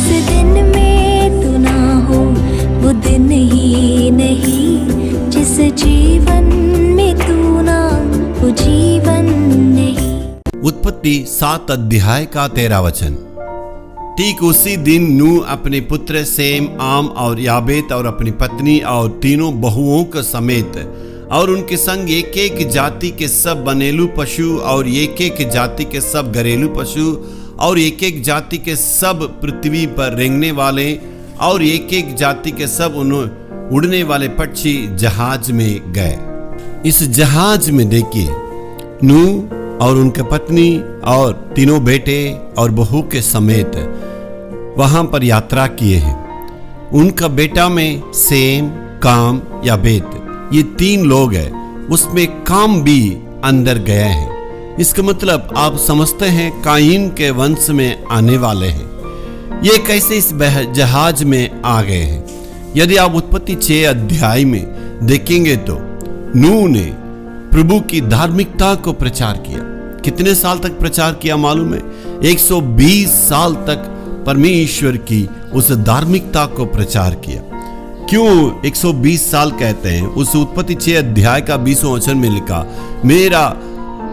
जिस दिन में तू ना हो वो दिन ही नहीं, जिस जीवन में तू ना वो जीवन नहीं। उत्पत्ति 7 अध्याय का 13 वचन। ठीक उसी दिन नूह अपने पुत्र सेम, आम और याबेत और अपनी पत्नी और तीनों बहुओं के समेत और उनके संग एक एक जाति के सब बनेलू पशु और एक एक जाति के सब घरेलू पशु और एक एक जाति के सब पृथ्वी पर रेंगने वाले और एक एक जाति के सब उड़ने वाले पक्षी जहाज में गए। इस जहाज में देखिए नूह और उनके पत्नी और तीनों बेटे और बहू के समेत वहां पर यात्रा किए हैं। उनका बेटा में सेम, काम, याबेत, ये 3 लोग हैं। उसमें काम भी अंदर गए हैं। इसका मतलब आप समझते हैं कायीन के वंश में आने वाले हैं। ये कैसे इस जहाज में आ गए हैं? यदि आप उत्पत्ति 6 अध्याय में देखेंगे तो नूह ने प्रभु की धार्मिकता को प्रचार किया। कितने साल तक प्रचार किया मालूम है? 120 साल तक परमेश्वर की उस धार्मिकता को प्रचार किया। क्यों 120 साल कहते हैं? उस उत्पत्ति 6 अध्याय का 20वां वचन में लिखा, मेरा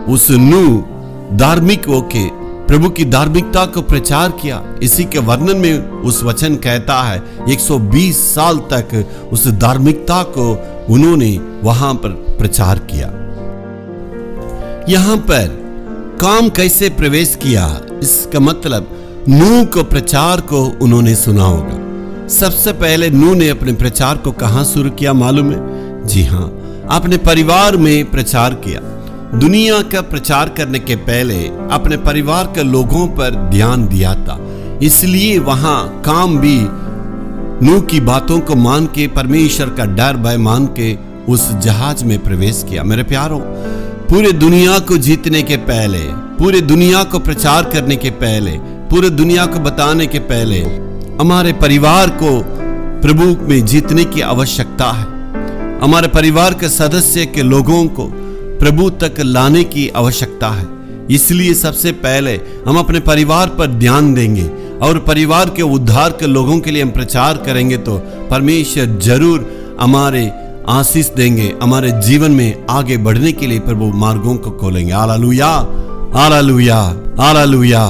उस नूह धार्मिक होके प्रभु की धार्मिकता को प्रचार किया। इसी के वर्णन में उस वचन कहता है 120 साल तक उस धार्मिकता को उन्होंने वहां पर प्रचार किया। यहां पर काम कैसे प्रवेश किया? इसका मतलब नूह को प्रचार को उन्होंने सुना होगा। सबसे पहले नूह ने अपने प्रचार को कहां शुरू किया मालूम है? जी हां, अपने परिवार में प्रचार किया। दुनिया का प्रचार करने के पहले अपने परिवार के लोगों पर ध्यान दिया था। इसलिए वहां काम भी नूह की बातों को मान के, परमेश्वर का डर भय मान के उस जहाज में प्रवेश किया। मेरे प्यारों, पूरे दुनिया को जीतने के पहले, पूरे दुनिया को प्रचार करने के पहले, पूरे दुनिया को बताने के पहले हमारे परिवार को प्रभु में जीतने की आवश्यकता है। हमारे परिवार के सदस्य के लोगों को प्रभु तक लाने की आवश्यकता है। इसलिए सबसे पहले हम अपने परिवार पर ध्यान देंगे और परिवार के उद्धार के लोगों के लिए हम प्रचार करेंगे तो परमेश्वर जरूर हमारे आशीष देंगे। हमारे जीवन में आगे बढ़ने के लिए प्रभु मार्गों को खोलेंगे। Hallelujah, hallelujah, hallelujah.